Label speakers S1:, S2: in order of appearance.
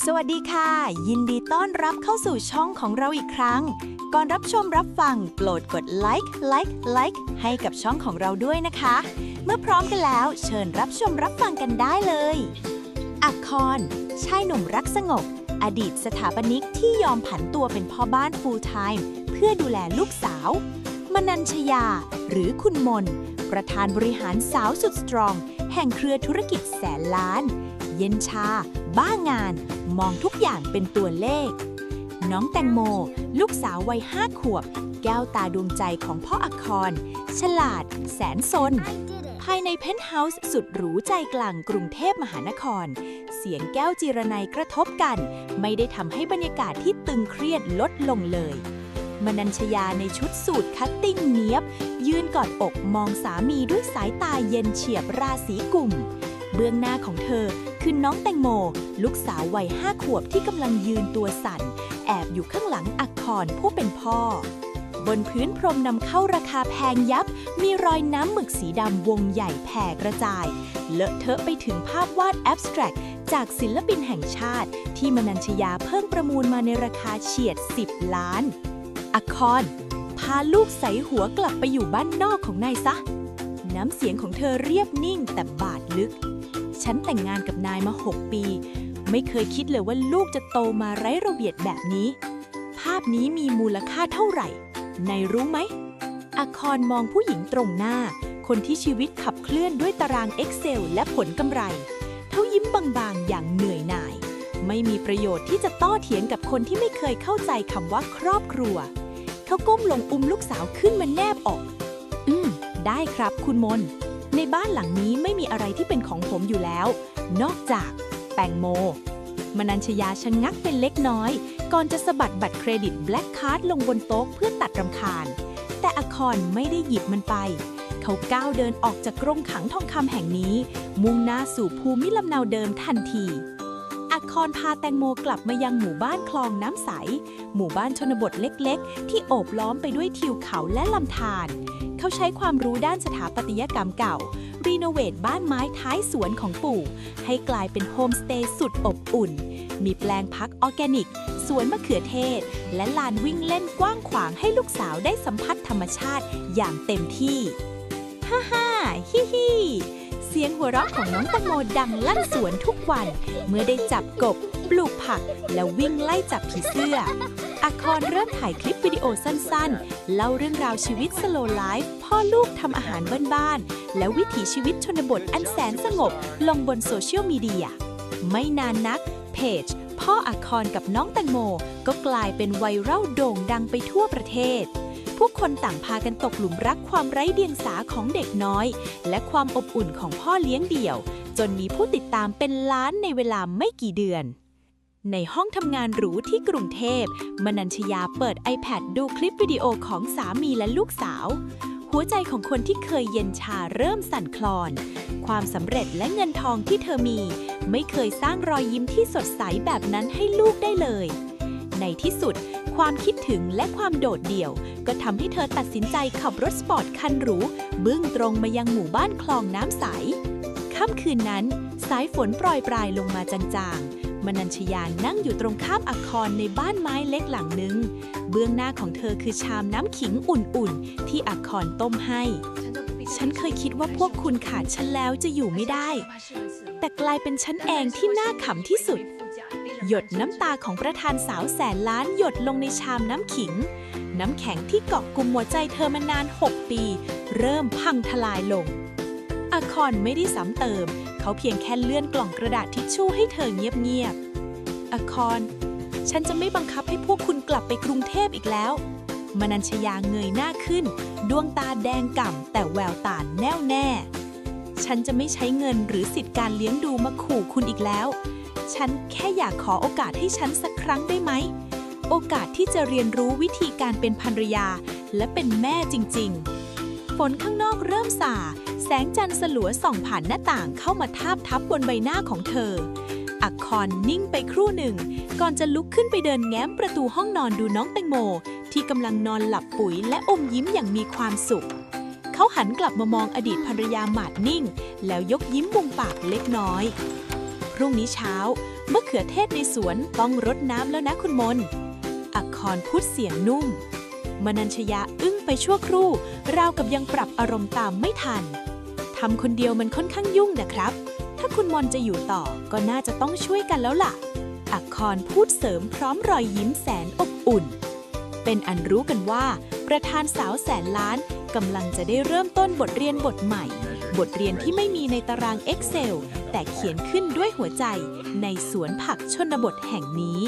S1: สวัสดีค่ะยินดีต้อนรับเข้าสู่ช่องของเราอีกครั้งก่อนรับชมรับฟังโปรดกดไลค์ให้กับช่องของเราด้วยนะคะเมื่อพร้อมกันแล้วเชิญรับชมรับฟังกันได้เลยอักครชายหนุ่มรักสงบอดีตสถาปนิกที่ยอมผันตัวเป็นพ่อบ้าน full time เพื่อดูแลลูกสาวมนัญชยาหรือคุณมนประธานบริหารสาวสุดสตรองแห่งเครือธุรกิจแสนล้านเย็นชาบ้างานมองทุกอย่างเป็นตัวเลขน้องแตงโมลูกสาววัย5 ขวบแก้วตาดวงใจของพ่ออักครฉลาดแสนซนภายในเพนท์เฮาส์สุดหรูใจกลางกรุงเทพมหานครเสียงแก้วจีรนัยกระทบกันไม่ได้ทำให้บรรยากาศที่ตึงเครียดลดลงเลยมนัญชยาในชุดสูทคัตติ้งเนียบยืนกอดอกมองสามีด้วยสายตาเย็นเฉียบราศีกุมเบื้องหน้าของเธอคือน้องแตงโมลูกสาววัย5 ขวบที่กำลังยืนตัวสั่นแอบอยู่ข้างหลังอักครผู้เป็นพ่อบนพื้นพรมนำเข้าราคาแพงยับมีรอยน้ำหมึกสีดำวงใหญ่แผ่กระจายเลอะเทอะไปถึงภาพวาดแอบสแตรกจากศิลปินแห่งชาติที่มนัญชยาเพิ่งประมูลมาในราคาเฉียด10 ล้านอักครพาลูกใส่หัวกลับไปอยู่บ้านนอกของนายซะน้ำเสียงของเธอเรียบนิ่งแต่บาดลึกฉันแต่งงานกับนายมา6 ปีไม่เคยคิดเลยว่าลูกจะโตมาไร้ระเบียบแบบนี้ภาพนี้มีมูลค่าเท่าไหร่นายรู้ไหมอักครมองผู้หญิงตรงหน้าคนที่ชีวิตขับเคลื่อนด้วยตาราง Excel และผลกำไรเขายิ้มบางๆอย่างเหนื่อยหน่ายไม่มีประโยชน์ที่จะต้อเถียงกับคนที่ไม่เคยเข้าใจคำว่าครอบครัวเขาก้มลงอุ้มลูกสาวขึ้นมาแนบอกได้ครับคุณมนในบ้านหลังนี้ไม่มีอะไรที่เป็นของผมอยู่แล้วนอกจากแตงโมมนัญชยาชะงักเป็นเล็กน้อยก่อนจะสะบัดบัตรเครดิตแบล็คการ์ดลงบนโต๊ะเพื่อตัดรำคาญแต่อักครไม่ได้หยิบมันไปเขาก้าวเดินออกจากกรงขังทองคำแห่งนี้มุ่งหน้าสู่ภูมิลำเนาเดิมทันทีอักครพาแตงโมกลับมายังหมู่บ้านคลองน้ำใสหมู่บ้านชนบทเล็กๆที่โอบล้อมไปด้วยทิวเขาและลำธารเขาใช้ความรู้ด้านสถาปัตยกรรมเก่ารีโนเวทบ้านไม้ท้ายสวนของปู่ให้กลายเป็นโฮมสเตย์สุดอบอุ่นมีแปลงพักออร์แกนิกสวนมะเขือเทศและลานวิ่งเล่นกว้างขวางให้ลูกสาวได้สัมผัสธรรมชาติอย่างเต็มที่ฮ่าฮิฮิเสียงหัวเราะของน้องแตงโมดังลั่นสวนทุกวันเมื่อได้จับกบปลูกผักแล้ววิ่งไล่จับผีเสื้ออักครเริ่มถ่ายคลิปวิดีโอสั้นๆเล่าเรื่องราวชีวิตสโลว์ไลฟ์พ่อลูกทำอาหารบ้านๆและวิถีชีวิตชนบทอันแสนสงบลงบนโซเชียลมีเดียไม่นานนักเพจพ่ออักครกับน้องแตงโมก็กลายเป็นไวรัลโด่งดังไปทั่วประเทศผู้คนต่างพากันตกหลุมรักความไร้เดียงสาของเด็กน้อยและความอบอุ่นของพ่อเลี้ยงเดี่ยวจนมีผู้ติดตามเป็นล้านในเวลาไม่กี่เดือนในห้องทำงานหรูที่กรุงเทพมนัญชยาเปิด iPad ดูคลิปวิดีโอของสามีและลูกสาวหัวใจของคนที่เคยเย็นชาเริ่มสั่นคลอนความสำเร็จและเงินทองที่เธอมีไม่เคยสร้างรอยยิ้มที่สดใสแบบนั้นให้ลูกได้เลยในที่สุดความคิดถึงและความโดดเดี่ยวก็ทำให้เธอตัดสินใจขับรถสปอร์ตคันหรูบึ้งตรงมายังหมู่บ้านคลองน้ำใสค่ำคืนนั้นสายฝนโปรยปลายลงมาจางๆมนัญชยานั่งอยู่ตรงข้ามอักครในบ้านไม้เล็กหลังนึงเบื้องหน้าของเธอคือชามน้ำขิงอุ่นๆที่อักครต้มให้ฉันเคยคิดว่าพวกคุณขาดฉันแล้วจะอยู่ไม่ได้แต่กลายเป็นฉันเองที่น่าขำที่สุดหยดน้ำตาของประธานสาวแสนล้านหยดลงในชามน้ำขิงน้ำแข็งที่เกาะกุมหัวใจเธอมานาน6 ปีเริ่มพังทลายลงอักครไม่ได้ซ้ำเติมเขาเพียงแค่เลื่อนกล่องกระดาษทิชชู่ให้เธอเงียบๆอักครฉันจะไม่บังคับให้พวกคุณกลับไปกรุงเทพอีกแล้วมนัญชยาเงยหน้าขึ้นดวงตาแดงก่ำแต่แววตาแน่วแน่ฉันจะไม่ใช้เงินหรือสิทธิการเลี้ยงดูมาขู่คุณอีกแล้วฉันแค่อยากขอโอกาสให้ฉันสักครั้งได้ไหมโอกาสที่จะเรียนรู้วิธีการเป็นภรรยาและเป็นแม่จริงๆฝนข้างนอกเริ่มส่าแสงจันทร์สลัวส่องผ่านหน้าต่างเข้ามาทาบทับบนใบหน้าของเธออักครนิ่งไปครู่หนึ่งก่อนจะลุกขึ้นไปเดินแง้มประตูห้องนอนดูน้องแตงโมที่กำลังนอนหลับปุ๋ยและอมยิ้มอย่างมีความสุขเขาหันกลับมามองอดีตภรรยาหมาดนิ่งแล้วยกยิ้มมุมปากเล็กน้อยพรุ่งนี้เช้า มะเขือเทศในสวนต้องรดน้ำแล้วนะคุณมนอักครพูดเสียงนุ่มมนัญชยาอึ้งไปชั่วครู่ราวกับยังปรับอารมณ์ตามไม่ทันทำคนเดียวมันค่อนข้างยุ่งนะครับถ้าคุณมนจะอยู่ต่อก็น่าจะต้องช่วยกันแล้วล่ะอักครพูดเสริมพร้อมรอยยิ้มแสนอบอุ่นเป็นอันรู้กันว่าประธานสาวแสนล้านกำลังจะได้เริ่มต้นบทเรียนบทใหม่บทเรียนที่ไม่มีในตาราง Excel แต่เขียนขึ้นด้วยหัวใจในสวนผักชนบทแห่งนี้